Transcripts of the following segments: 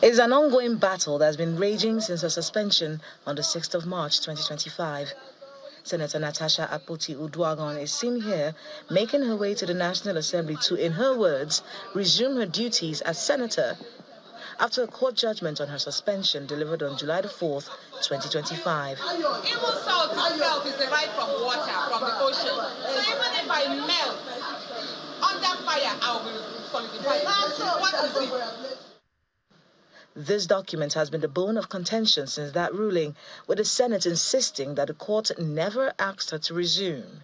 It is an ongoing battle that has been raging since her suspension on the 6th of March 2025. Senator Natasha Akpoti-Uduaghan is seen here making her way to the National Assembly to, in her words, resume her duties as senator after a court judgment on her suspension delivered on July the 4th, 2025. Even salt itself is derived from water, from the ocean. So even if I melt under fire, I will solidify. What is it? This document has been the bone of contention since that ruling, with the Senate insisting that the court never asked her to resume.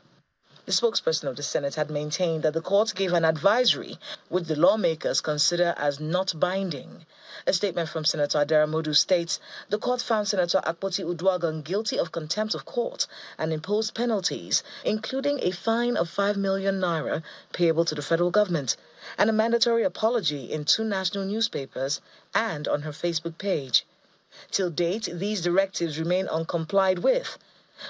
The spokesperson of the Senate had maintained that the court gave an advisory, which the lawmakers consider as not binding. A statement from Senator Edo states the court found Senator Akpoti-Uduaghan guilty of contempt of court and imposed penalties, including a fine of 5 million naira payable to the federal government, and a mandatory apology in 2 national newspapers and on her Facebook page. Till date, these directives remain uncomplied with.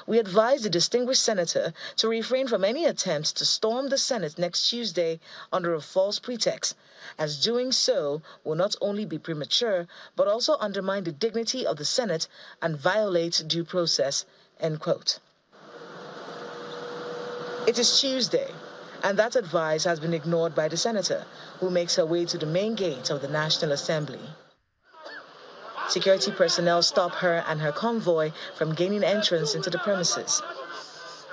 We advise the distinguished senator to refrain from any attempts to storm the Senate next Tuesday under a false pretext, as doing so will not only be premature, but also undermine the dignity of the Senate and violate due process, end quote. It is Tuesday, and that advice has been ignored by the senator, who makes her way to the main gate of the National Assembly. Security personnel stop her and her convoy from gaining entrance into the premises.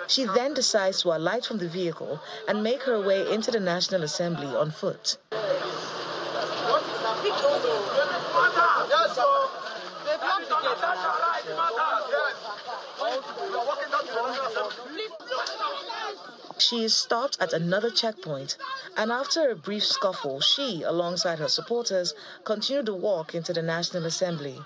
She then decides to alight from the vehicle and make her way into the National Assembly on foot. She is stopped at another checkpoint, and after a brief scuffle, she, alongside her supporters, continue to walk into the National Assembly.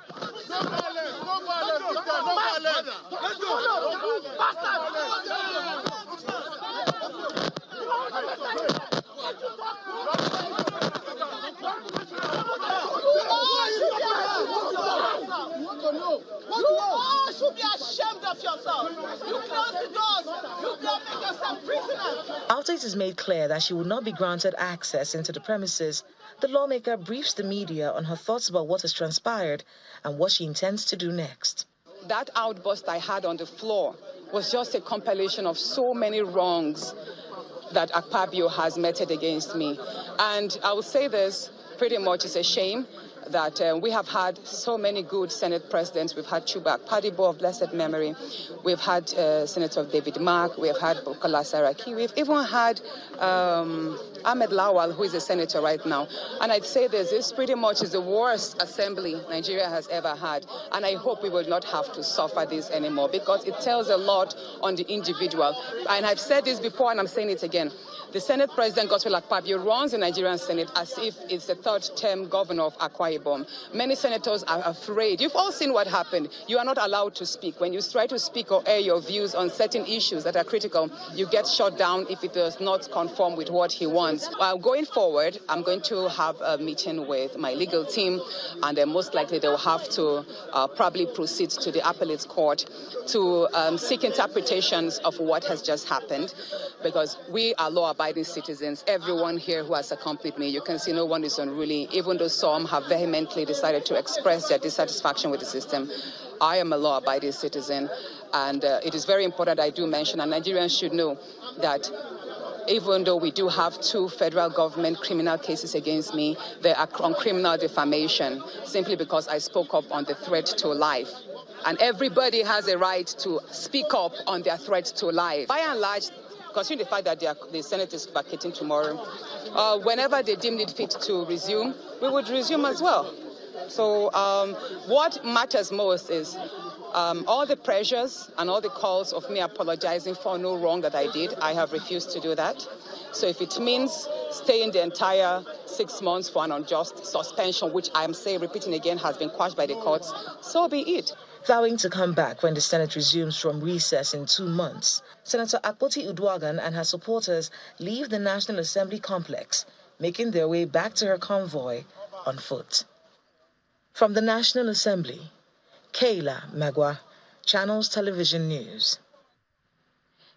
You should be ashamed of yourself. You close the doors. You don't make yourself prisoner. After it is made clear that she will not be granted access into the premises, the lawmaker briefs the media on her thoughts about what has transpired and what she intends to do next. That outburst I had on the floor was just a compilation of so many wrongs that Akpabio has meted against me. And I will say this, pretty much it's a shame that we have had so many good Senate presidents. We've had Chuba Akpadibo of blessed memory. We've had Senator David Mark. We've had Bukola Saraki. We've even had Ahmed Lawal, who is a senator right now. And I'd say this pretty much is the worst assembly Nigeria has ever had. And I hope we will not have to suffer this anymore, because it tells a lot on the individual. And I've said this before, and I'm saying it again. The Senate President, Godswill Akpabio, runs the Nigerian Senate as if it's the third-term governor of Akwa Ibom. Many senators are afraid. You've all seen what happened. You are not allowed to speak. When you try to speak or air your views on certain issues that are critical, you get shut down if it does not conform with what he wants. Going forward, I'm going to have a meeting with my legal team, and then most likely they will have to probably proceed to the appellate court to seek interpretations of what has just happened, because we are law-abiding citizens. Everyone here who has accompanied me, you can see no one is unruly, even though some have vehemently decided to express their dissatisfaction with the system. I am a law-abiding citizen, and it is very important I do mention, and Nigerians should know that even though we do have 2 federal government criminal cases against me, they are on criminal defamation, simply because I spoke up on the threat to life. And everybody has a right to speak up on their threat to life. By and large, considering the fact that the Senate is vacating tomorrow, whenever they deem it fit to resume, we would resume as well. So what matters most is all the pressures and all the calls of me apologizing for no wrong that I did. I have refused to do that. So if it means staying the entire 6 months for an unjust suspension, which I am saying, repeating again, has been quashed by the courts, so be it. Vowing to come back when the Senate resumes from recess in 2 months, Senator Akpoti-Uduaghan and her supporters leave the National Assembly complex, making their way back to her convoy on foot. From the National Assembly, Kayla Magwa, Channels Television News.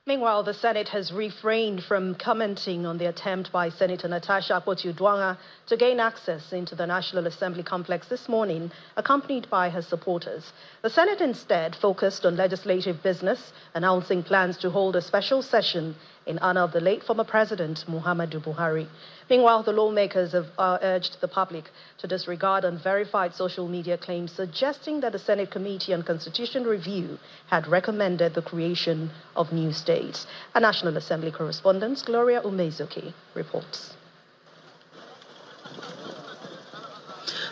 Meanwhile, the Senate has refrained from commenting on the attempt by Senator Natasha Akpoti-Uduaghan to gain access into the National Assembly complex this morning, accompanied by her supporters. The Senate instead focused on legislative business, announcing plans to hold a special session in honor of the late former President Muhammadu Buhari. Meanwhile, the lawmakers have urged the public to disregard unverified social media claims suggesting that the Senate Committee on Constitution Review had recommended the creation of new states. A National Assembly correspondent, Gloria Umezoke, reports.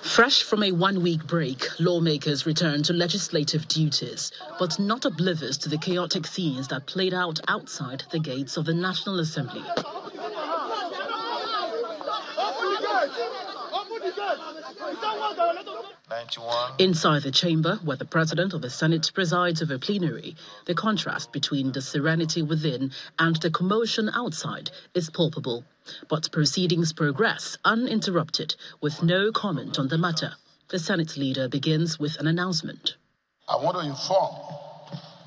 Fresh from a one-week break, lawmakers returned to legislative duties, but not oblivious to the chaotic scenes that played out outside the gates of the National Assembly. Inside the chamber, where the President of the Senate presides over plenary, the contrast between the serenity within and the commotion outside is palpable. But proceedings progress uninterrupted, with no comment on the matter. The Senate leader begins with an announcement. I want to inform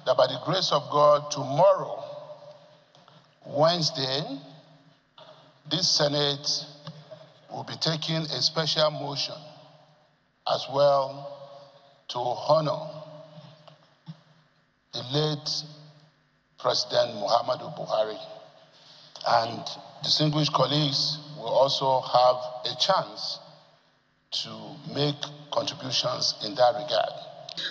that by the grace of God, tomorrow, Wednesday, this Senate will be taking a special motion as well to honor the late President Muhammadu Buhari. And distinguished colleagues will also have a chance to make contributions in that regard.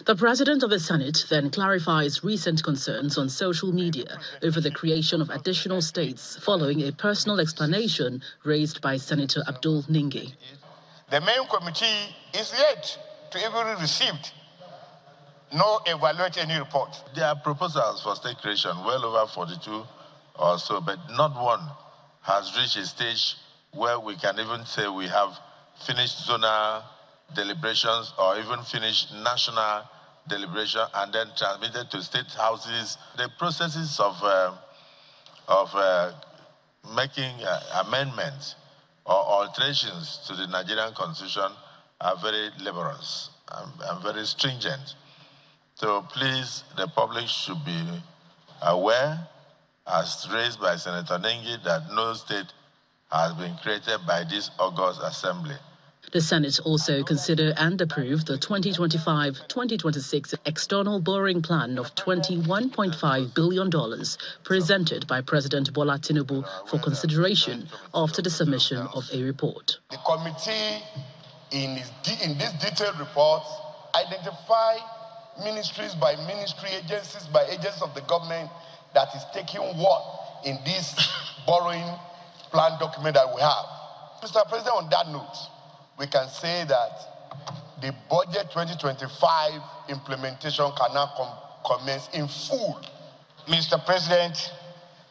The President of the Senate then clarifies recent concerns on social media over the creation of additional states following a personal explanation raised by Senator Abdul Ningi. The main committee is yet to even receive nor evaluate any report. There are proposals for state creation, well over 42 or so, but not one has reached a stage where we can even say we have finished zonal deliberations or even finished national deliberation and then transmitted to state houses. The processes of making amendments or alterations to the Nigerian Constitution are very laborious and very stringent. So please, the public should be aware, as raised by Senator Ningi, that no state has been created by this august assembly. The Senate also considered and approved the 2025-2026 external borrowing plan of $21.5 billion presented by President Bola Tinubu for consideration after the submission of a report. The committee, in this detailed report, identify ministries by ministry, agencies by agents of the government that is taking what in this borrowing plan document that we have. Mr. President, on that note, we can say that the budget 2025 implementation can now commence in full. Mr. President,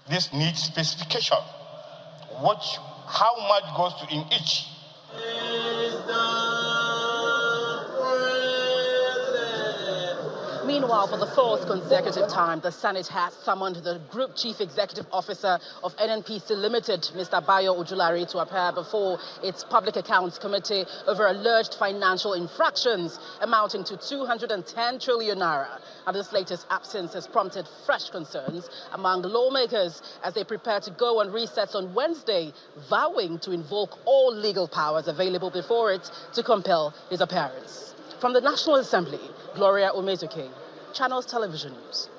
this needs specification. How much goes to in each? Meanwhile, for the fourth consecutive time, the Senate has summoned the Group Chief Executive Officer of NNPC Limited, Mr. Bayo Ojulari, to appear before its Public Accounts Committee over alleged financial infractions amounting to 210 trillion naira. And this latest absence has prompted fresh concerns among lawmakers as they prepare to go on recess on Wednesday, vowing to invoke all legal powers available before it to compel his appearance. From the National Assembly, Gloria Umezoke, Channels Television News.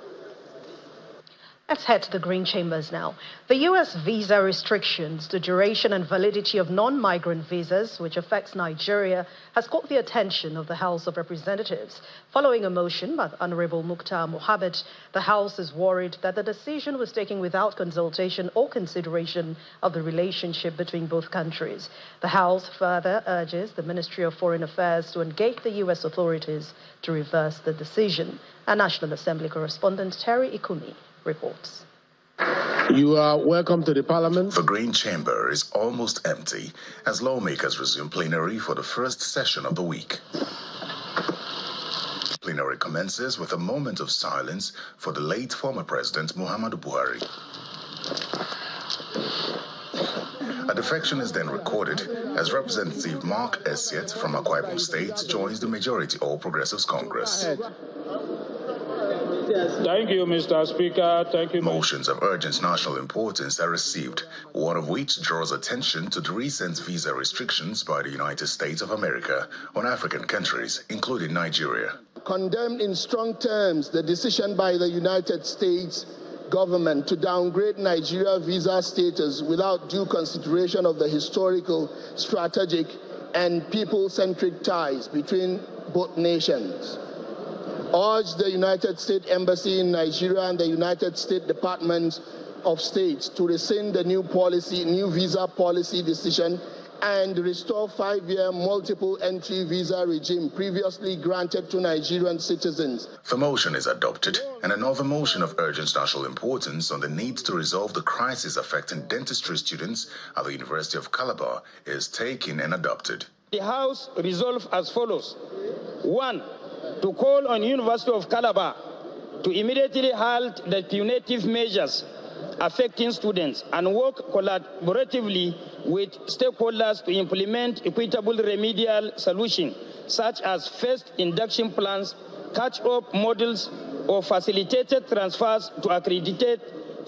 Let's head to the Green Chambers now. The U.S. visa restrictions, the duration and validity of non-migrant visas, which affects Nigeria, has caught the attention of the House of Representatives. Following a motion by the Honorable Mukhtar Mohabbat, the House is worried that the decision was taken without consultation or consideration of the relationship between both countries. The House further urges the Ministry of Foreign Affairs to engage the U.S. authorities to reverse the decision. Our National Assembly correspondent Terry Ikumi reports. You are welcome to the Parliament. The Green Chamber is almost empty as lawmakers resume plenary for the first session of the week. Plenary commences with a moment of silence for the late former President Muhammadu Buhari. A defection is then recorded as Representative Mark Essiet from Akwa Ibom State joins the majority All Progressives Congress. Thank you, Mr. Speaker. Thank you. Motions of urgent national importance are received, one of which draws attention to the recent visa restrictions by the United States of America on African countries, including Nigeria. Condemned in strong terms the decision by the United States government to downgrade Nigeria visa status without due consideration of the historical, strategic, and people-centric ties between both nations. Urge the United States Embassy in Nigeria and the United States Department of State to rescind the new visa policy decision and restore 5-year multiple entry visa regime previously granted to Nigerian citizens. The motion is adopted, and another motion of urgent national importance on the need to resolve the crisis affecting dentistry students at the University of Calabar is taken and adopted. The House resolves as follows. 1. To call on University of Calabar to immediately halt the punitive measures affecting students and work collaboratively with stakeholders to implement equitable remedial solutions such as phased induction plans, catch-up models, or facilitated transfers to accredited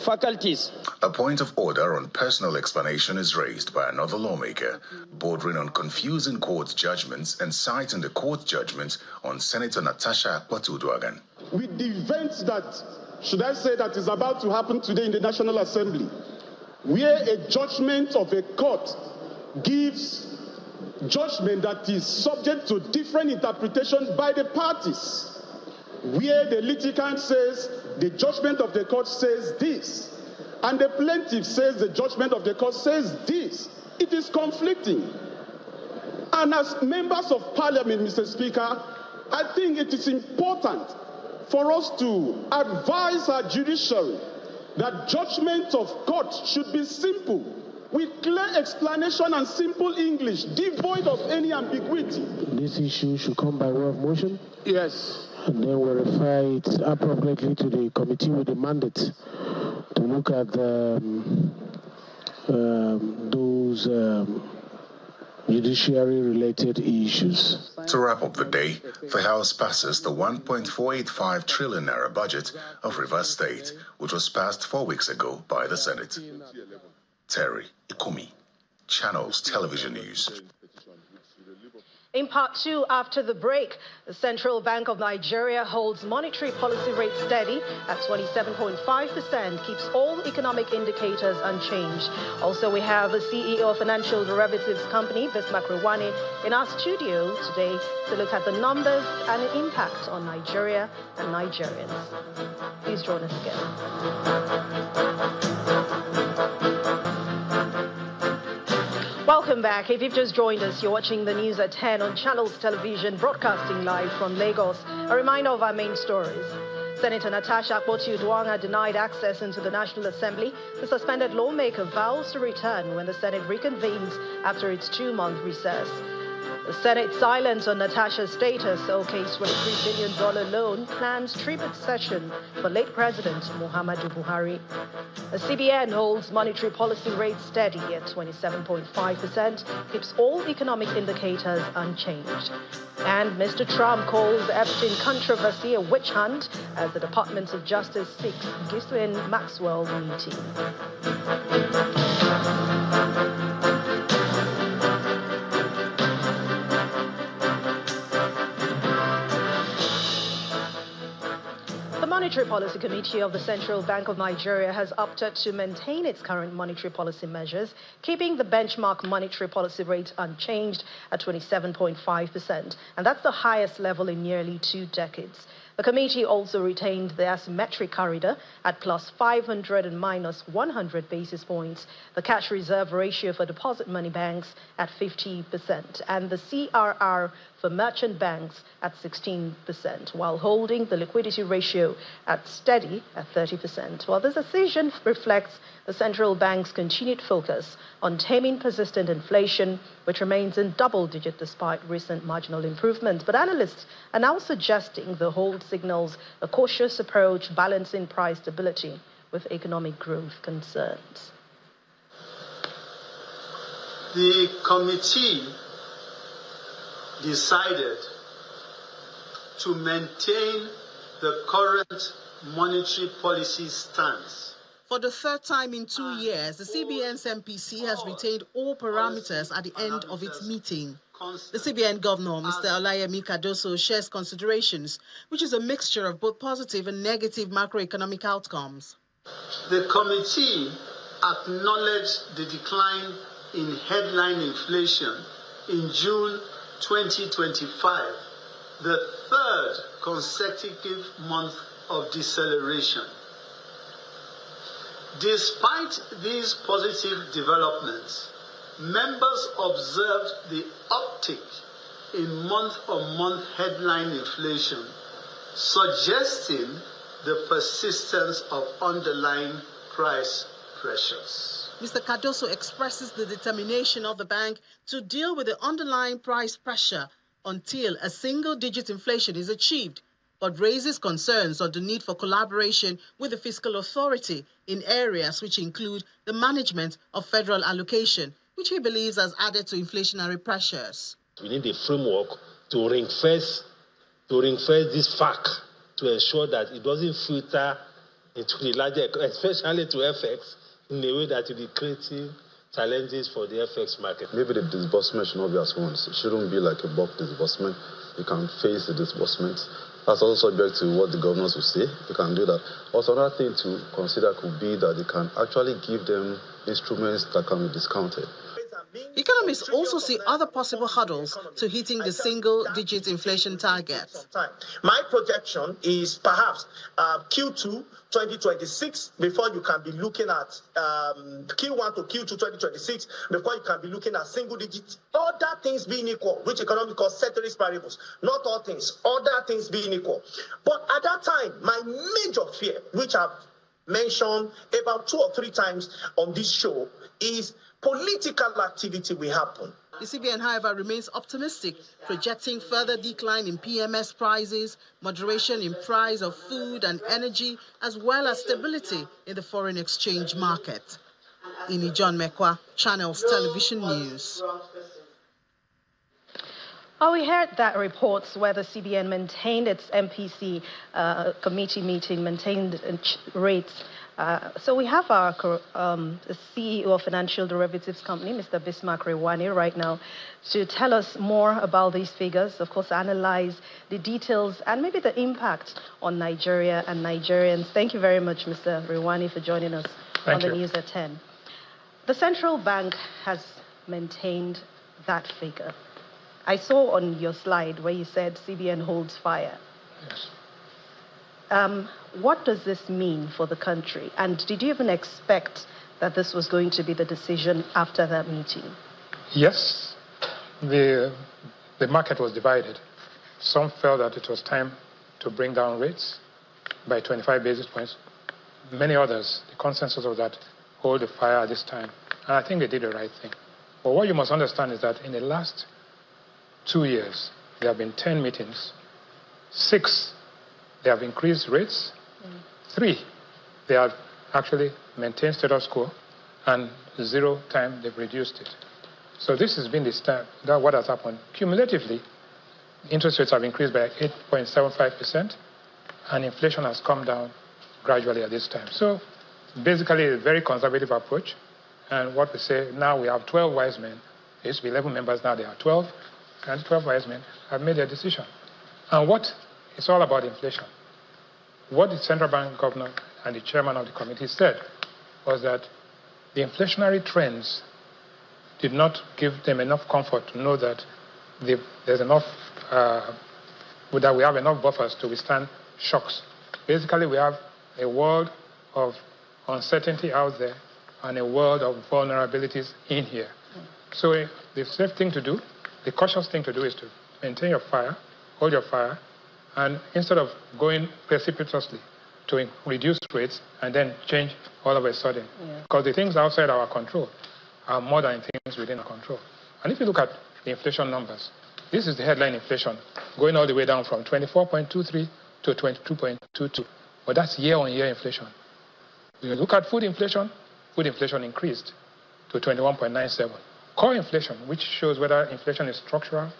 faculties. A point of order on personal explanation is raised by another lawmaker, bordering on confusing court judgments and citing the court judgment on Senator Natasha Akpoti-Uduaghan. With the events that, should I say, that is about to happen today in the National Assembly, where a judgment of a court gives judgment that is subject to different interpretation by the parties, where the litigant says the judgment of the court says this, and the plaintiff says the judgment of the court says this. It is conflicting. And as members of parliament, Mr. Speaker, I think it is important for us to advise our judiciary that judgment of court should be simple, with clear explanation and simple English, devoid of any ambiguity. This issue should come by way of motion? Yes. And then we'll refer it appropriately to the committee with the mandate to look at those judiciary-related issues. To wrap up the day, the House passes the 1.485 trillion naira budget of Rivers State, which was passed 4 weeks ago by the Senate. Terry Ikumi, Channels Television News. In part two, after the break, the Central Bank of Nigeria holds monetary policy rate steady at 27.5%, keeps all economic indicators unchanged. Also, we have the CEO of financial derivatives company, Bismarck Rewane, in our studio today to look at the numbers and the impact on Nigeria and Nigerians. Please join us again. Welcome back. If you've just joined us, you're watching the news at 10 on Channels Television, broadcasting live from Lagos. A reminder of our main stories. Senator Natasha Akpoti-Uduaghan denied access into the National Assembly. The suspended lawmaker vows to return when the Senate reconvenes after its 2-month recess. The Senate silence on Natasha's status, OK's $23 billion loan, plans tribute session for late President Muhammadu Buhari. The CBN holds monetary policy rate steady at 27.5%, keeps all economic indicators unchanged. And Mr. Trump calls the Epstein controversy a witch hunt as the Department of Justice seeks Ghislaine Maxwell meeting. The Monetary Policy Committee of the Central Bank of Nigeria has opted to maintain its current monetary policy measures, keeping the benchmark monetary policy rate unchanged at 27.5%, and that's the highest level in nearly 2 decades. The committee also retained the asymmetric corridor at plus 500 and minus 100 basis points, the cash reserve ratio for deposit money banks at 50%, and the CRR for merchant banks at 16%, while holding the liquidity ratio at steady at 30%. Well, this decision reflects the central bank's continued focus on taming persistent inflation, which remains in double digit despite recent marginal improvements. But analysts are now suggesting the hold signals a cautious approach balancing price stability with economic growth concerns. The committee decided to maintain the current monetary policy stance. For the third time in 2 years, the CBN's MPC has retained all parameters at the end of its meeting. The CBN governor, Mr. Olayemi Cardoso, shares considerations, which is a mixture of both positive and negative macroeconomic outcomes. The committee acknowledged the decline in headline inflation in June 2025, the third consecutive month of deceleration. Despite these positive developments, members observed the uptick in month-on-month headline inflation, suggesting the persistence of underlying price pressures. Mr. Cardoso expresses the determination of the bank to deal with the underlying price pressure until a single-digit inflation is achieved, but raises concerns on the need for collaboration with the fiscal authority in areas which include the management of federal allocation, which he believes has added to inflationary pressures. We need a framework to ring-fence this fact to ensure that it doesn't filter into the larger, especially to FX, in a way that will be creating challenges for the FX market. Maybe the disbursement should not be as once. It shouldn't be like a bulk disbursement. You can phase the disbursement. That's also subject to what the governors will say. You can do that. Also, another thing to consider could be that they can actually give them instruments that can be discounted. Economists also see other possible hurdles to hitting the single-digit inflation target. My projection is perhaps Q2 2026 before you can be looking at Q1 to Q2 2026 before you can be looking at single digits. Other things being equal, which economics call ceteris paribus, not all things, other things being equal. But at that time, my major fear, which I've mentioned about 2 or 3 times on this show, is political activity will happen. The CBN, however, remains optimistic, projecting further decline in PMS prices, moderation in price of food and energy, as well as stability in the foreign exchange market. Ini John Mekwa, Channels Television News. Well, we heard that reports where the CBN maintained its MPC committee meeting, maintained rates. So we have our the CEO of Financial Derivatives Company, Mr. Bismarck Rewani, right now to tell us more about these figures, of course, analyze the details and maybe the impact on Nigeria and Nigerians. Thank you very much, Mr. Rewani, for joining us on the News at 10. The central bank has maintained that figure. I saw on your slide where you said CBN holds fire. Yes. What does this mean for the country? And did you even expect that this was going to be the decision after that meeting? Yes. The market was divided. Some felt that it was time to bring down rates by 25 basis points. Many others, the consensus was that hold the fire at this time. And I think they did the right thing. But what you must understand is that in the last 2 years, there have been 10 meetings. 6, they have increased rates. 3, they have actually maintained status quo. And 0 time, they've reduced it. So this has been the start. That's what has happened. Cumulatively, interest rates have increased by 8.75%, and inflation has come down gradually at this time. So basically, a very conservative approach. And what we say, now we have 12 wise men. There used to be 11 members, now there are 12. And 12 wise men have made their decision. And what it's all about inflation. What the central bank governor and the chairman of the committee said was that the inflationary trends did not give them enough comfort to know that there's enough, that we have enough buffers to withstand shocks. Basically, we have a world of uncertainty out there and a world of vulnerabilities in here. So the safe thing to do, the cautious thing to do is to maintain your fire, hold your fire, and instead of going precipitously to reduce rates and then change all of a sudden. Because the things outside our control are more than things within our control. And if you look at the inflation numbers, this is the headline inflation, going all the way down from 24.23 to 22.22. But that's year-on-year inflation. When you look at food inflation increased to 21.97. Core inflation, which shows whether inflation is structural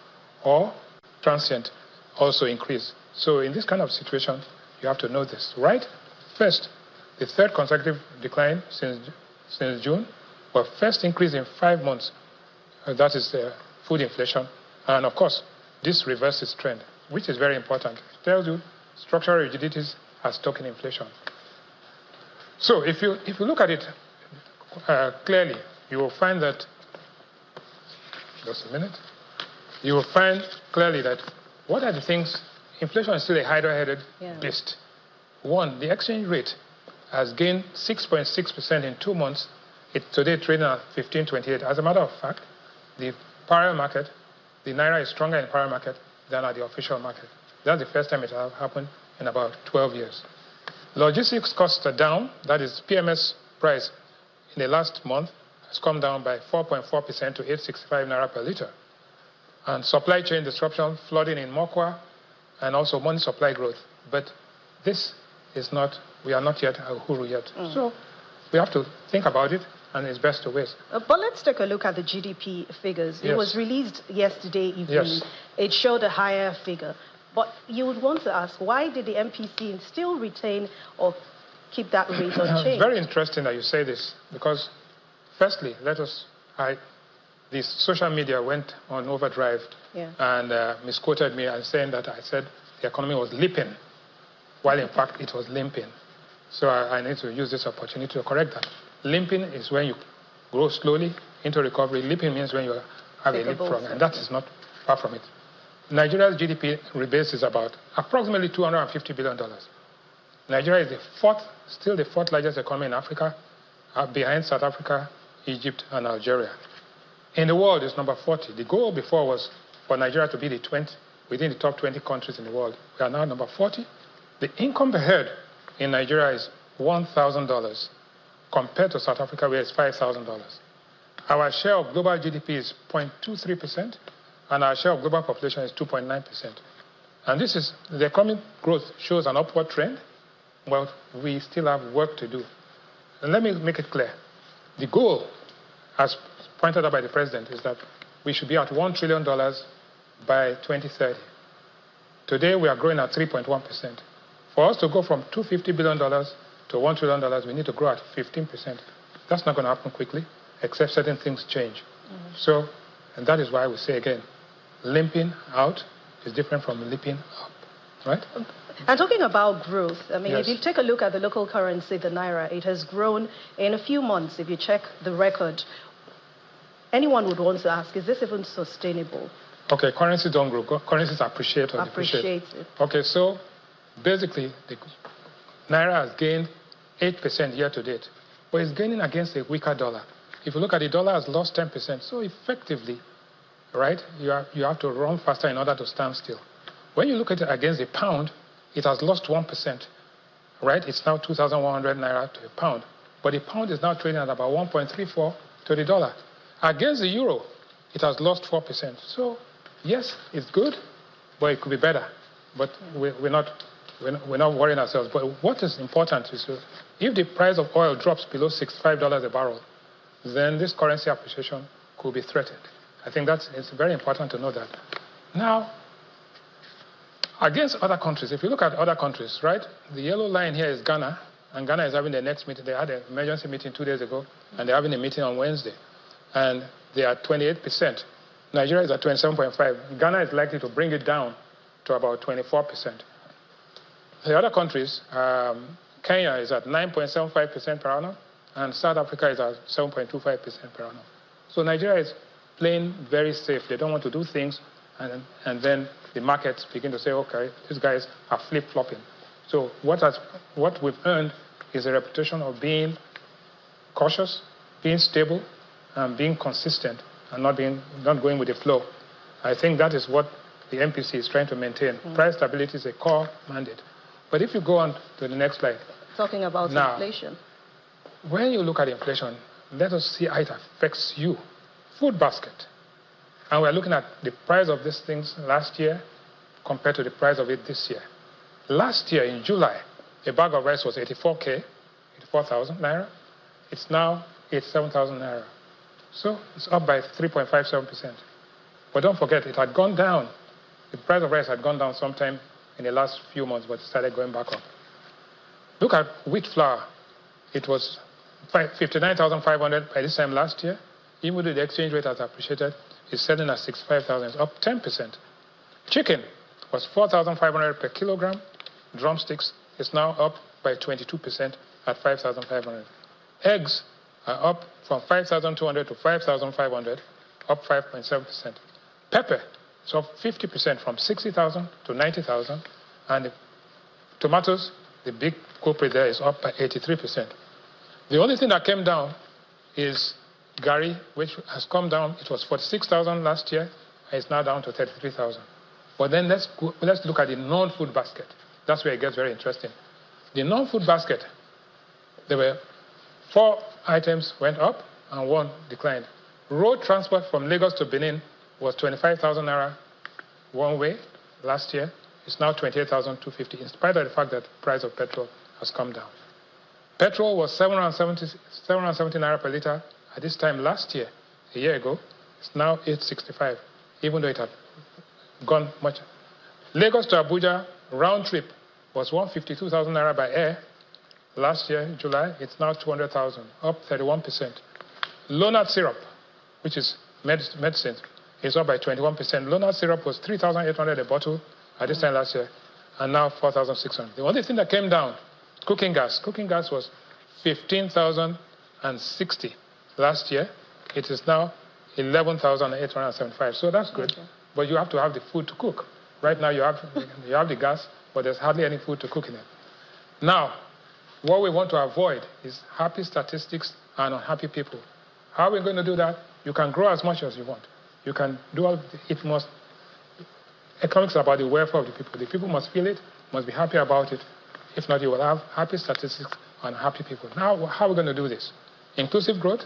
or transient, also increased. So in this kind of situation, You have to know this, right? First, the third consecutive decline since June, but first increase in 5 months. That is food inflation. And of course, this reverses trend, which is very important. It tells you structural rigidities are stoking inflation. So if you look at it clearly, you will find that, just a minute, you will find clearly that what are the things, inflation is still a hydra-headed beast. One, the exchange rate has gained 6.6% in 2 months. It's today trading at 15.28. As a matter of fact, the parallel market, the Naira is stronger in the parallel market than at the official market. That's the first time it has happened in about 12 years. Logistics costs are down. That is, PMS price in the last month has come down by 4.4% to 865 Naira per liter. And supply chain disruption, flooding in Mokwa, and also money supply growth. But this is not, we are not yet at Uhuru yet. So we have to think about it, and it's best to wait. But let's take a look at the GDP figures. It was released yesterday evening. Yes. It showed a higher figure. But you would want to ask, why did the MPC still retain or keep that rate unchanged? It's very interesting that you say this, because firstly, the social media went on overdrive and misquoted me and saying that I said the economy was leaping, while in fact it was limping. So I need to use this opportunity to correct that. Limping is when you grow slowly into recovery. Leaping means when you have a leapfrog, and that is not far from it. Nigeria's GDP rebase is about approximately $250 billion. Nigeria is still the fourth largest economy in Africa, behind South Africa, Egypt, and Algeria. In the world, it's number 40. The goal before was for Nigeria to be within the top 20 countries in the world. We are now number 40. The income per head in Nigeria is $1,000 compared to South Africa, where it's $5,000. Our share of global GDP is 0.23%, and our share of global population is 2.9%. And the economic growth shows an upward trend, but we still have work to do. And let me make it clear. The goal, as pointed out by the president, is that we should be at $1 trillion by 2030. Today, we are growing at 3.1%. For us to go from $250 billion to $1 trillion, we need to grow at 15%. That's not going to happen quickly, except certain things change. So, and that is why we say again, limping out is different from leaping up, right? And talking about growth, I mean, if you take a look at the local currency, the Naira, it has grown in a few months. If you check the record, anyone would want to ask, is this even sustainable? Okay, currencies don't grow. Currencies appreciate or depreciate. Okay, so basically, the Naira has gained 8% year to date, but it's gaining against a weaker dollar. If you look at the dollar, has lost 10%. So effectively, right, you have to run faster in order to stand still. When you look at it against the pound, it has lost 1%, right? It's now 2,100 Naira to a pound. But the pound is now trading at about 1.34 to the dollar. Against the euro, it has lost 4%. So, yes, it's good, but it could be better. But we're not worrying ourselves. But what is important is if the price of oil drops below $65 a barrel, then this currency appreciation could be threatened. I think it's very important to know that. Now, against other countries, if you look at other countries, right, the yellow line here is Ghana, and Ghana is having the next meeting. They had an emergency meeting 2 days ago, and they're having a meeting on Wednesday. And they are 28%. Nigeria is at 27.5%. Ghana is likely to bring it down to about 24%. The other countries, Kenya is at 9.75% per annum, and South Africa is at 7.25% per annum. So Nigeria is playing very safe. They don't want to do things, and then the markets begin to say, okay, these guys are flip-flopping. So what we've earned is a reputation of being cautious, being stable, and being consistent, and not going with the flow. I think that is what the MPC is trying to maintain. Price stability is a core mandate. But if you go on to the next slide. Talking about inflation. When you look at inflation, let us see how it affects you. Food basket. And we're looking at the price of these things last year compared to the price of it this year. Last year in July, a bag of rice was 84,000 Naira. It's now 87,000 Naira. So it's up by 3.57%. But don't forget, it had gone down. The price of rice had gone down sometime in the last few months, but it started going back up. Look at wheat flour. It was 59,500 by this time last year. Even though the exchange rate has appreciated, it's selling at 65,000, it's up 10%. Chicken was 4,500 per kilogram. Drumsticks is now up by 22% at 5,500. Eggs are up from 5,200 to 5,500, up 5.7%. Pepper is up 50% from 60,000 to 90,000. And the tomatoes, the big culprit there, is up by 83%. The only thing that came down is Gary, which has come down. It was 46,000 last year, and it's now down to 33,000. But then let's look at the non-food basket. That's where it gets very interesting. The non-food basket, there were 4 items went up and 1 declined. Road transport from Lagos to Benin was 25,000 naira one way last year. It's now 28,250, in spite of the fact that the price of petrol has come down. Petrol was 770 naira per litre at this time last year, a year ago. It's now 865, even though it had gone much. Lagos to Abuja round trip was 152,000 naira by air. Last year, in July, it's now 200,000, up 31%. Lonart syrup, which is medicine, is up by 21%. Lonart syrup was 3,800 a bottle at this time last year, and now 4,600. The only thing that came down, cooking gas. Cooking gas was 15,060 last year. It is now 11,875. So that's good. Okay. But you have to have the food to cook. Right now you have the gas, but there's hardly any food to cook in it. Now, what we want to avoid is happy statistics and unhappy people. How are we going to do that? You can grow as much as you want. You can do all it must. Economics is about the welfare of the people. The people must feel it, must be happy about it. If not, you will have happy statistics and happy people. Now, how are we going to do this? Inclusive growth,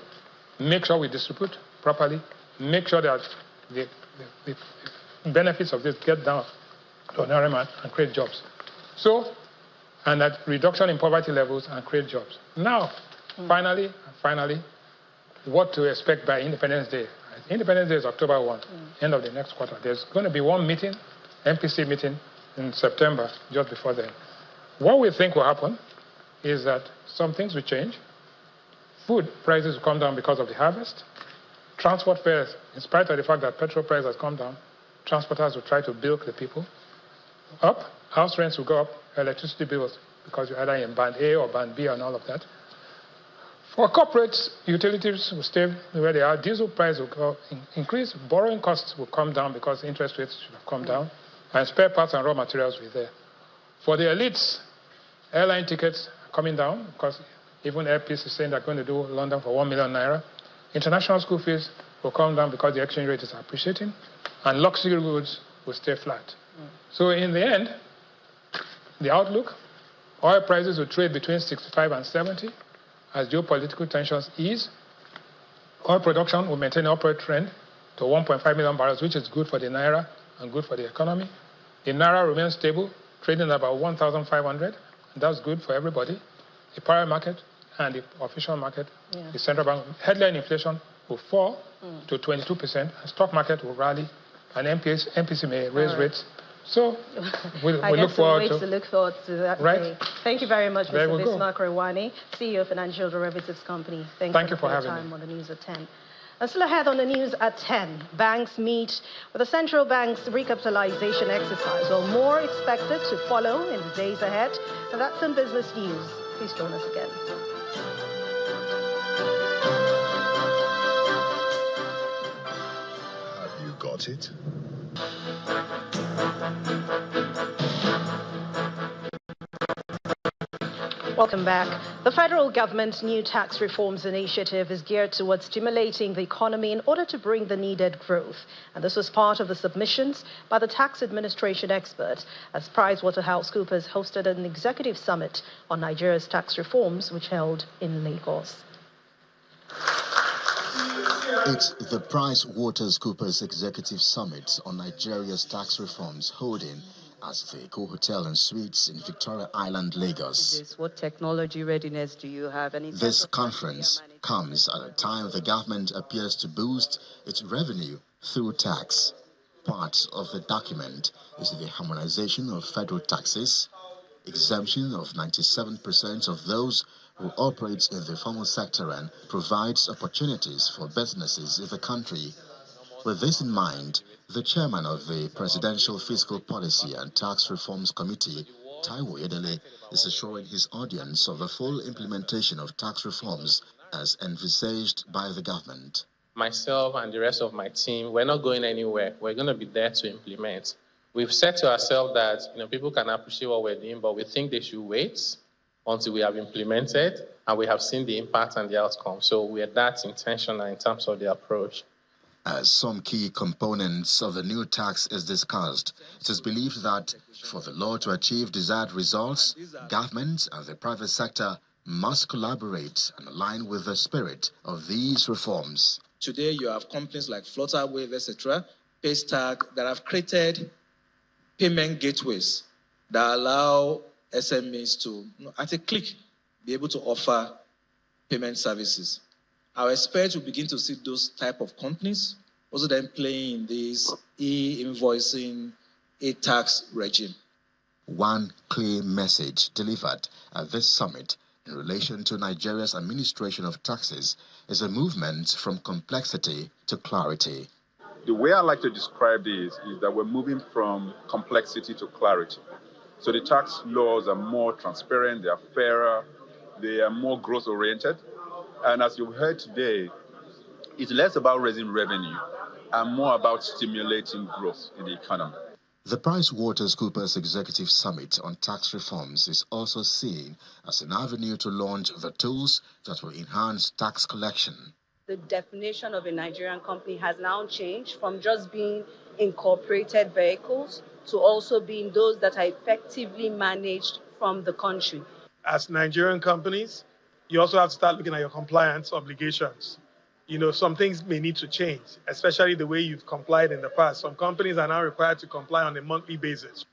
make sure we distribute properly, make sure that the benefits of this get down to an area and create jobs. So, and that reduction in poverty levels and create jobs. Now, finally, what to expect by Independence Day. Independence Day is October 1, end of the next quarter. There's going to be one meeting, MPC meeting, in September, just before then. What we think will happen is that some things will change. Food prices will come down because of the harvest. Transport fares, in spite of the fact that petrol price has come down, transporters will try to bilk the people up. House rents will go up, electricity bills, because you're either in band A or band B and all of that. For corporates, utilities will stay where they are. Diesel price will go increase. Borrowing costs will come down because interest rates should have come down. And spare parts and raw materials will be there. For the elites, airline tickets are coming down because even Air Peace is saying they're going to do London for 1 million naira. International school fees will come down because the exchange rate is appreciating. And luxury goods will stay flat. So in the end, the outlook, oil prices will trade between 65 and 70 as geopolitical tensions ease. Oil production will maintain an upward trend to 1.5 million barrels, which is good for the naira and good for the economy. The naira remains stable, trading at about 1,500, and that's good for everybody. The power market and the official market, the central bank, headline inflation will fall to 22%, and stock market will rally, and MPC may raise rates. So we'll look forward to that day. Thank you very much, Mr. Bismarck Rewani, CEO of Financial Derivatives Company. Thank you for having time on the news at 10. And still ahead on the news at 10, banks meet with the central bank's recapitalization exercise. Well, more expected to follow in the days ahead. And that's in business news. Please join us again. Have you got it? Welcome back. The federal government's new tax reforms initiative is geared towards stimulating the economy in order to bring the needed growth. And this was part of the submissions by the tax administration experts as PricewaterhouseCoopers hosted an executive summit on Nigeria's tax reforms, which held in Lagos. It's the PricewaterhouseCoopers Executive Summit on Nigeria's tax reforms holding at the Eco Hotel and Suites in Victoria Island, Lagos. What technology readiness do you have? This conference comes at a time the government appears to boost its revenue through tax. Part of the document is the harmonization of federal taxes, exemption of 97% of those who operate in the formal sector and provides opportunities for businesses in the country. With this in mind, the chairman of the Presidential Fiscal Policy and Tax Reforms Committee, Taiwo Edele, is assuring his audience of the full implementation of tax reforms as envisaged by the government. Myself and the rest of my team, we're not going anywhere. We're going to be there to implement. We've said to ourselves that people can appreciate what we're doing, but we think they should wait until we have implemented and we have seen the impact and the outcome. So we are that intentional in terms of the approach. As some key components of the new tax is discussed, it is believed that for the law to achieve desired results, government and the private sector must collaborate and align with the spirit of these reforms. Today, you have companies like Flutterwave, etc., Paystack, that have created payment gateways that allow SMEs to, at a click, be able to offer payment services. I expect we'll begin to see those type of companies also then playing in this e-invoicing, e-tax regime. One clear message delivered at this summit in relation to Nigeria's administration of taxes is a movement from complexity to clarity. The way I like to describe this is that we're moving from complexity to clarity. So the tax laws are more transparent, they are fairer, they are more growth-oriented. And as you've heard today, it's less about raising revenue and more about stimulating growth in the economy. The PricewaterhouseCoopers Executive Summit on Tax Reforms is also seen as an avenue to launch the tools that will enhance tax collection. The definition of a Nigerian company has now changed from just being incorporated vehicles to also being those that are effectively managed from the country. As Nigerian companies, you also have to start looking at your compliance obligations. Some things may need to change, especially the way you've complied in the past. Some companies are now required to comply on a monthly basis.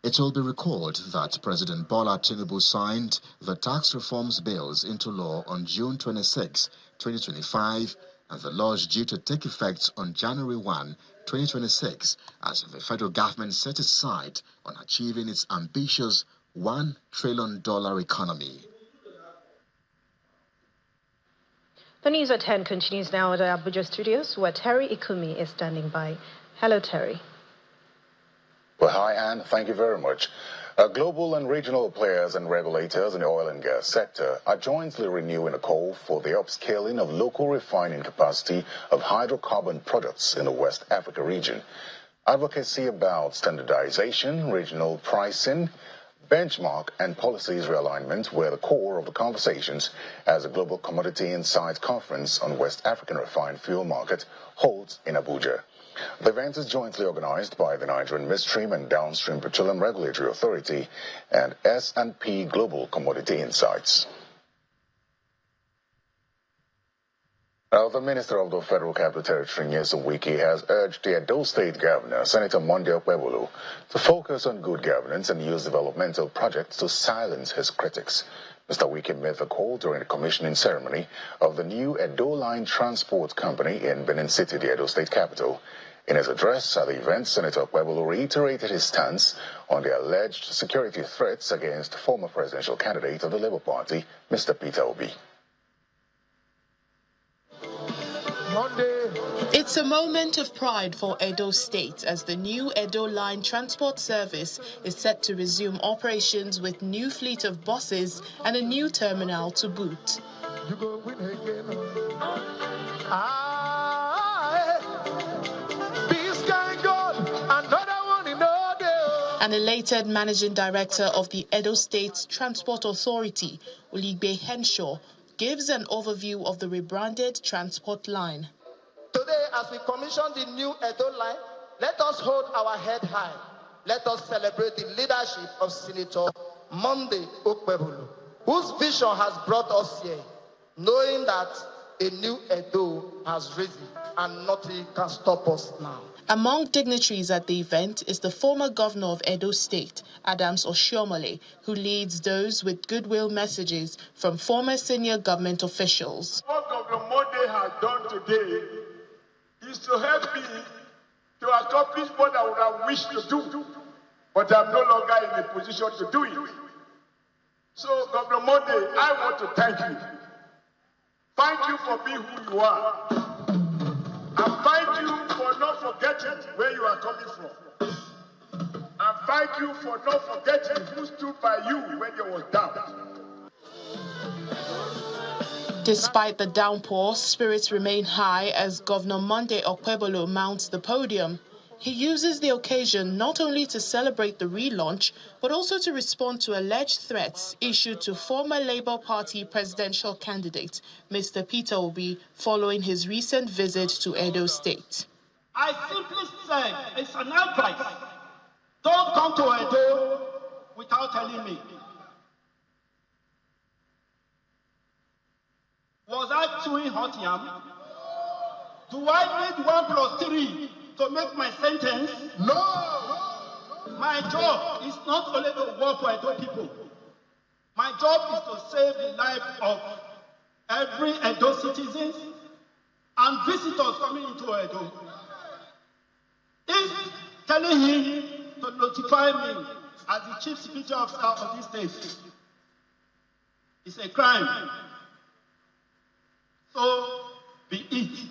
It will be recalled that President Bola Tinubu signed the tax reforms bills into law on June 26, 2025, and the law is due to take effect on January 1, 2026, as the federal government set its sight on achieving its ambitious $1 trillion economy. The news at 10 continues now at the Abuja studios, where Terry Ikumi is standing by. Hello, Terry. Well, hi, Anne. Thank you very much. Global and regional players and regulators in the oil and gas sector are jointly renewing a call for the upscaling of local refining capacity of hydrocarbon products in the West Africa region. Advocacy about standardization, regional pricing, benchmark and policies realignment were the core of the conversations as the Global Commodity Insight Conference on West African Refined Fuel Market holds in Abuja. The event is jointly organized by the Nigerian Midstream and Downstream Petroleum Regulatory Authority and S&P Global Commodity Insights. Now, the Minister of the Federal Capital Territory, Nyesom Wike, has urged the Edo State Governor, Senator Monday Okpebholo, to focus on good governance and use developmental projects to silence his critics. Mr. Wike made the call during the commissioning ceremony of the new Edo Line Transport Company in Benin City, the Edo State capital. In his address at the event, Senator Okpebholo reiterated his stance on the alleged security threats against former presidential candidate of the Labour Party, Mr. Peter Obi. It's a moment of pride for Edo State as the new Edo Line Transport Service is set to resume operations with new fleet of buses and a new terminal to boot. An elated managing director of the Edo State Transport Authority, Oligbe Henshaw, gives an overview of the rebranded transport line. Today, as we commission the new Edo Line, let us hold our head high. Let us celebrate the leadership of Senator Monday Okpebholo, whose vision has brought us here, knowing that a new Edo has risen and nothing can stop us now. Among dignitaries at the event is the former governor of Edo State, Adams Oshiomhole, who leads those with goodwill messages from former senior government officials. What Governor Monday has done today is to help me to accomplish what I would have wished to do, but I'm no longer in a position to do it. So, Governor Monday, I want to thank you. Thank you for being who you are. And thank you for not forgetting where you are coming from. And thank you for not forgetting who stood by you when there was doubt. Despite the downpour, spirits remain high as Governor Monday Okpebholo mounts the podium. He uses the occasion not only to celebrate the relaunch, but also to respond to alleged threats issued to former Labour Party presidential candidate, Mr. Peter Obi, following his recent visit to Edo State. I simply say it's an advice. Don't come to Edo without telling me. Was I chewing hot yam? Do I need 1 + 3 to make my sentence? No! My job is not only to work for Edo people. My job is to save the life of every Edo citizen and visitors coming into Edo. If telling him to notify me as the chief security officer of this state is a crime, so be it.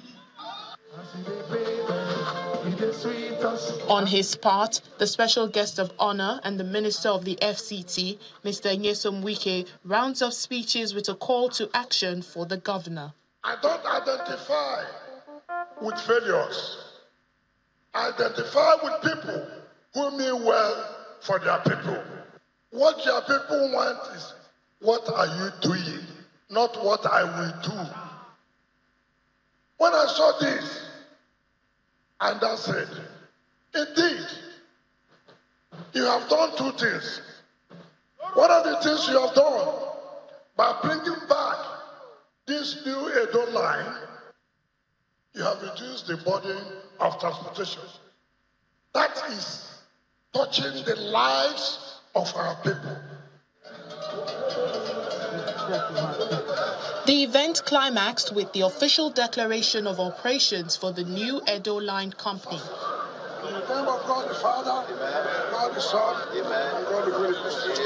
On his part, the special guest of honor and the minister of the FCT, Mr. Nyesom Wike, rounds off speeches with a call to action for the governor. I don't identify with failures. I identify with people who mean well for their people. What their people want is, what are you doing? Not what I will do. When I saw this, and I said, indeed, you have done 2 things. What are the things you have done? By bringing back this new Edo line, you have reduced the burden of transportation. That is touching the lives of our people. The event climaxed with the official declaration of operations for the new Edo Line company. In the name of God the Father, God the Son, and God the Holy Spirit.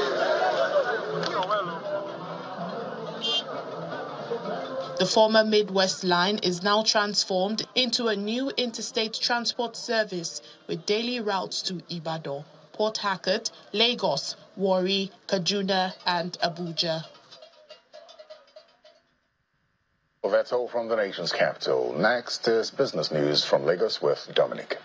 The former Midwest Line is now transformed into a new interstate transport service with daily routes to Ibadan, Port Harcourt, Lagos, Warri, Kaduna, and Abuja. Well, that's all from the nation's capital. Next is business news from Lagos with Dominic.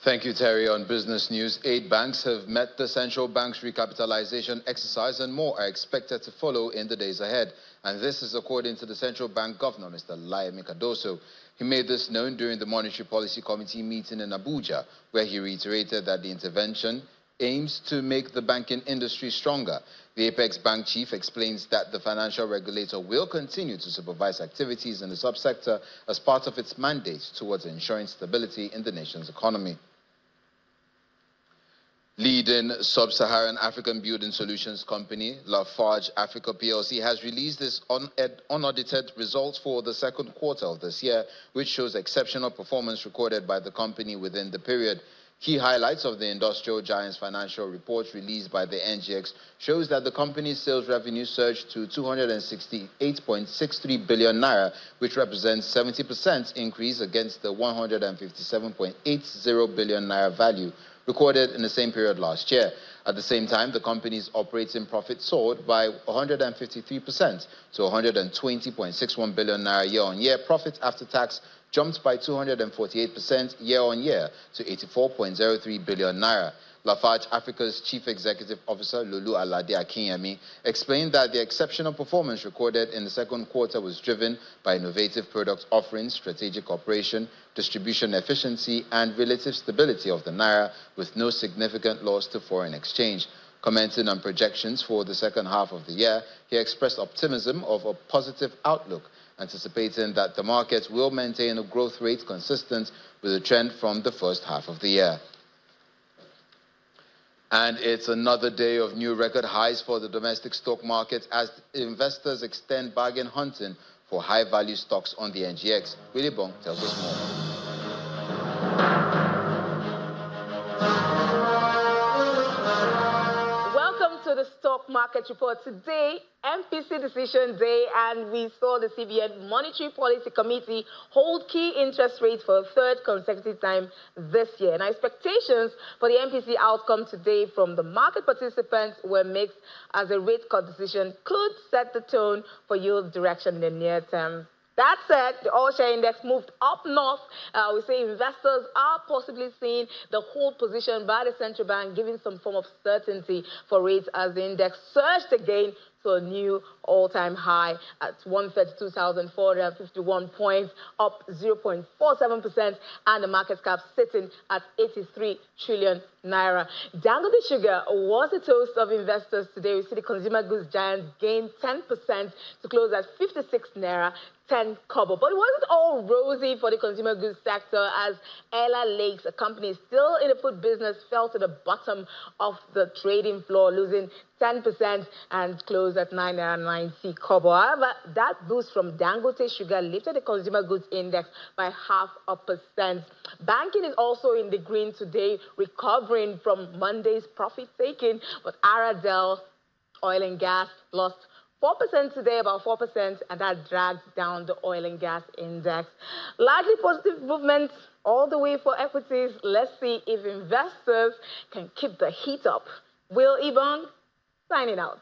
Thank you, Terry. On business news, 8 banks have met the central bank's recapitalization exercise, and more are expected to follow in the days ahead. And this is according to the central bank governor, Mr. Laimi Cardoso. He made this known during the Monetary Policy Committee meeting in Abuja, where he reiterated that the intervention aims to make the banking industry stronger. The Apex Bank chief explains that the financial regulator will continue to supervise activities in the subsector as part of its mandate towards ensuring stability in the nation's economy. Leading sub-Saharan African building solutions company, Lafarge Africa plc, has released its unaudited results for the second quarter of this year, which shows exceptional performance recorded by the company within the period. Key highlights of the industrial giant's financial reports released by the NGX shows that the company's sales revenue surged to 268.63 billion naira, which represents 70% increase against the 157.80 billion naira value recorded in the same period last year. At the same time, the company's operating profit soared by 153% to 120.61 billion naira year-on-year. Profit after tax jumped by 248% year-on-year to 84.03 billion naira. Lafarge Africa's Chief Executive Officer, Lulu Alade Akinyemi, explained that the exceptional performance recorded in the second quarter was driven by innovative product offerings, strategic operation, distribution efficiency, and relative stability of the naira, with no significant loss to foreign exchange. Commenting on projections for the second half of the year, he expressed optimism of a positive outlook, anticipating that the market will maintain a growth rate consistent with the trend from the first half of the year. And it's another day of new record highs for the domestic stock market as investors extend bargain hunting for high-value stocks on the NGX. Willie Bong tells us more. To the stock market report today, MPC decision day, and we saw the CBN Monetary Policy Committee hold key interest rates for a third consecutive time this year. And expectations for the MPC outcome today from the market participants were mixed, as a rate cut decision could set the tone for yield direction in the near term. That said, the oil share index moved up north. We say investors are possibly seeing the hold position by the central bank, giving some form of certainty for rates as the index surged again to a new all-time high at 132,451 points, up 0.47%, and the market cap sitting at 83 trillion naira. Dangote Sugar was the toast of investors today. We see the consumer goods giant gain 10% to close at 56 naira 10 kobo. But it wasn't all rosy for the consumer goods sector, as Ella Lakes, a company still in the food business, fell to the bottom of the trading floor, losing 10% and closed at 9.90 kobo. However, that boost from Dangote Sugar lifted the consumer goods index by 0.5%. Banking is also in the green today, recovering from Monday's profit taking, but Aradel Oil and Gas lost 4% today, about 4%, and that dragged down the oil and gas index. Largely positive movement all the way for equities. Let's see if investors can keep the heat up. Will Ibong signing out.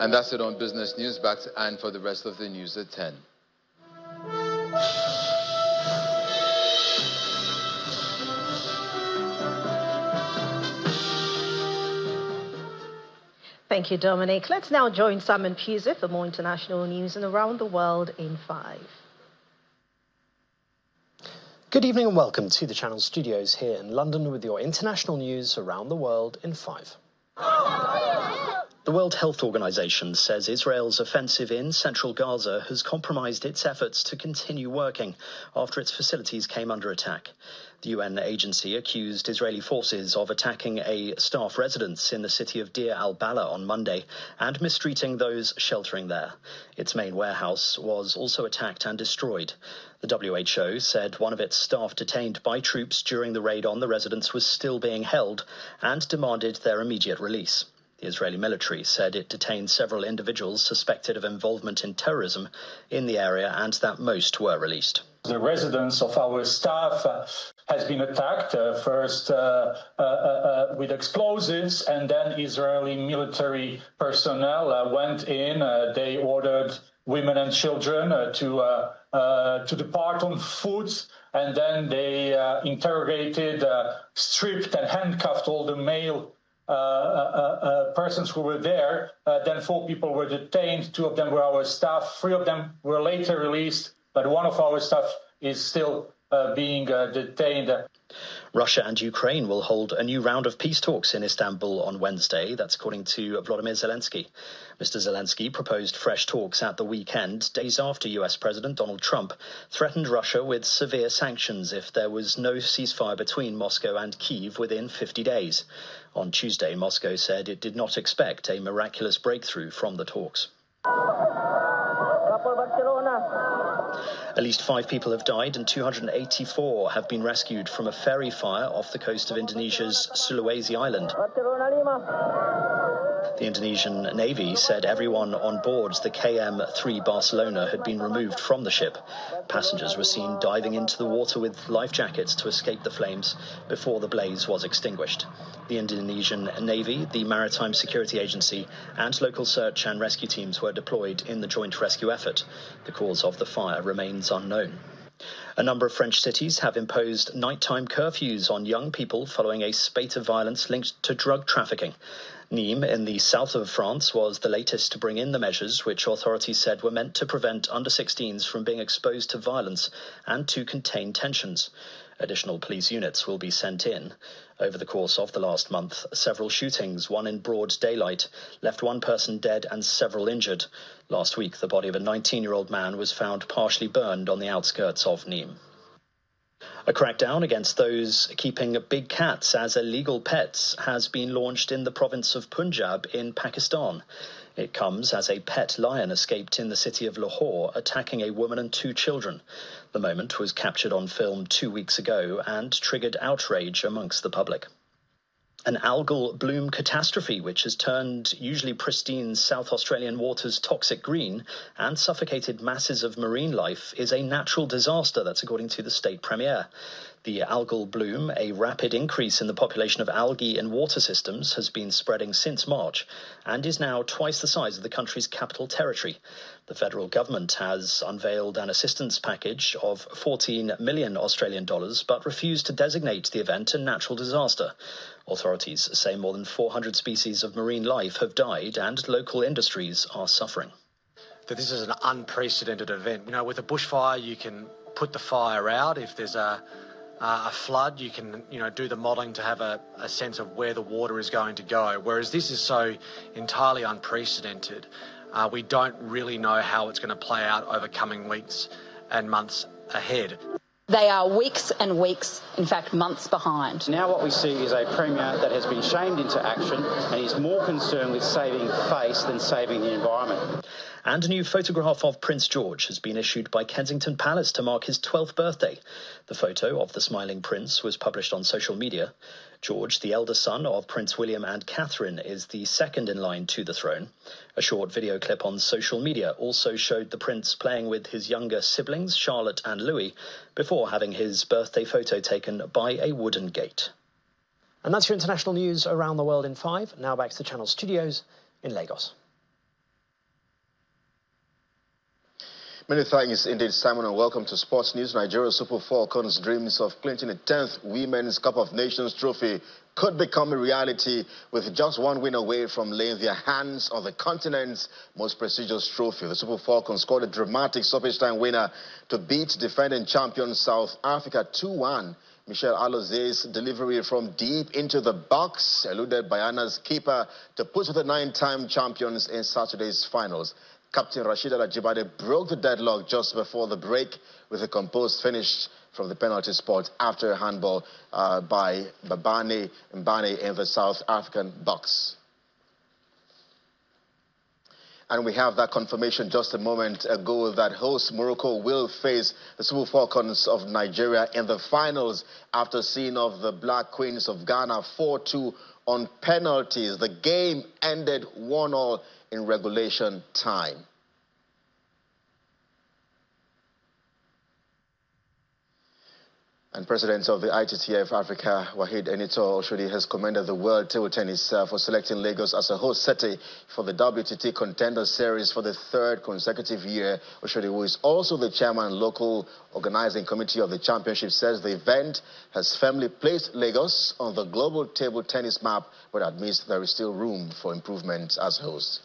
And that's it on Business News. Back to Anne for the rest of the news at 10. Thank you, Dominic. Let's now join Simon Pusey for more international news and around the world in 5. Good evening and welcome to the Channel Studios here in London with your international news around the world in 5. The World Health Organization says Israel's offensive in central Gaza has compromised its efforts to continue working after its facilities came under attack. The UN agency accused Israeli forces of attacking a staff residence in the city of Deir al-Balah on Monday and mistreating those sheltering there. Its main warehouse was also attacked and destroyed. The WHO said one of its staff detained by troops during the raid on the residence was still being held and demanded their immediate release. The Israeli military said it detained several individuals suspected of involvement in terrorism in the area and that most were released. The residence of our staff has been attacked, first with explosives, and then Israeli military personnel went in. They ordered women and children to depart on foot, and then they interrogated, stripped and handcuffed all the male persons who were there. Then 4 people were detained. 2 of them were our staff. 3 of them were later released, but 1 of our staff is still being detained. Russia and Ukraine will hold a new round of peace talks in Istanbul on Wednesday. That's according to Volodymyr Zelensky. Mr. Zelensky proposed fresh talks at the weekend, days after US President Donald Trump threatened Russia with severe sanctions if there was no ceasefire between Moscow and Kyiv within 50 days. On Tuesday, Moscow said it did not expect a miraculous breakthrough from the talks. At least 5 people have died and 284 have been rescued from a ferry fire off the coast of Indonesia's Sulawesi Island. The Indonesian Navy said everyone on board the KM-3 Barcelona had been removed from the ship. Passengers were seen diving into the water with life jackets to escape the flames before the blaze was extinguished. The Indonesian Navy, the Maritime Security Agency, and local search and rescue teams were deployed in the joint rescue effort. The cause of the fire remains unknown. A number of French cities have imposed nighttime curfews on young people following a spate of violence linked to drug trafficking. Nîmes, in the south of France, was the latest to bring in the measures which authorities said were meant to prevent under-16s from being exposed to violence and to contain tensions. Additional police units will be sent in. Over the course of the last month, several shootings, one in broad daylight, left 1 person dead and several injured. Last week, the body of a 19-year-old man was found partially burned on the outskirts of Nîmes. A crackdown against those keeping big cats as illegal pets has been launched in the province of Punjab in Pakistan. It comes as a pet lion escaped in the city of Lahore, attacking a woman and 2 children. The moment was captured on film 2 weeks ago and triggered outrage amongst the public. An algal bloom catastrophe which has turned usually pristine South Australian waters toxic green and suffocated masses of marine life is a natural disaster, that's according to the state premier. The algal bloom, a rapid increase in the population of algae in water systems, has been spreading since March and is now twice the size of the country's capital territory. The federal government has unveiled an assistance package of 14 million Australian dollars but refused to designate the event a natural disaster. Authorities say more than 400 species of marine life have died and local industries are suffering. That this is an unprecedented event. You know, with a bushfire, you can put the fire out. If there's a flood, you can, do the modelling to have a sense of where the water is going to go. Whereas this is so entirely unprecedented, we don't really know how it's going to play out over coming weeks and months ahead. They are weeks and weeks, in fact months behind. Now what we see is a Premier that has been shamed into action and is more concerned with saving face than saving the environment. And a new photograph of Prince George has been issued by Kensington Palace to mark his 12th birthday. The photo of the smiling prince was published on social media. George, the elder son of Prince William and Catherine, is the second in line to the throne. A short video clip on social media also showed the prince playing with his younger siblings, Charlotte and Louis, before having his birthday photo taken by a wooden gate. And that's your international news around the world in 5. Now back to the Channel studios in Lagos. Many thanks indeed, Simon, and welcome to Sports News. Nigeria Super Falcons' dreams of clinching a 10th Women's Cup of Nations trophy could become a reality with just one win away from laying their hands on the continent's most prestigious trophy. The Super Falcons scored a dramatic stoppage time winner to beat defending champion South Africa 2-1. Michelle Aloze's delivery from deep into the box eluded Bayana's keeper to put the 9-time champions in Saturday's finals. Captain Rashida Ajibade broke the deadlock just before the break with a composed finish from the penalty spot after a handball by Babane Mbane in the South African box. And we have that confirmation just a moment ago that host Morocco will face the Super Falcons of Nigeria in the finals after seeing off the Black Queens of Ghana 4-2 on penalties. The game ended 1-1 in regulation time. And President of the ITTF Africa, Wahid Enito Oshodi, has commended the World Table Tennis for selecting Lagos as a host city for the WTT Contender Series for the 3rd consecutive year. Oshodi, who is also the chairman local organizing committee of the championship, says the event has firmly placed Lagos on the global table tennis map, but admits there is still room for improvement as host.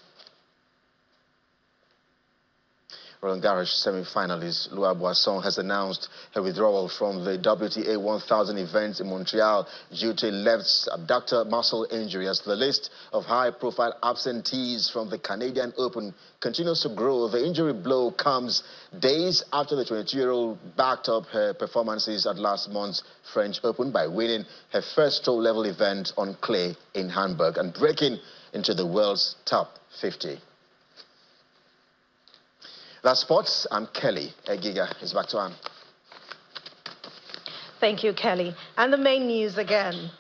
Roland Garros semi-finalist Lua Boisson has announced her withdrawal from the WTA 1000 event in Montreal due to a left abductor muscle injury. As the list of high-profile absentees from the Canadian Open continues to grow, the injury blow comes days after the 22-year-old backed up her performances at last month's French Open by winning her first pro-level event on clay in Hamburg and breaking into the world's top 50. That's sports. I'm Kelly Egiga. It's back to Anne. Thank you, Kelly. And the main news again.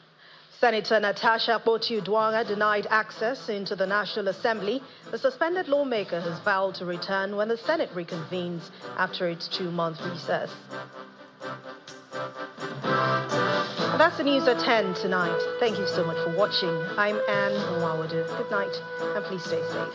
Senator Natasha Akpoti-Uduaghan denied access into the National Assembly. The suspended lawmaker has vowed to return when the Senate reconvenes after its 2-month recess. And that's the news at 10 tonight. Thank you so much for watching. I'm Anne Nwawadu. Good night, and please stay safe.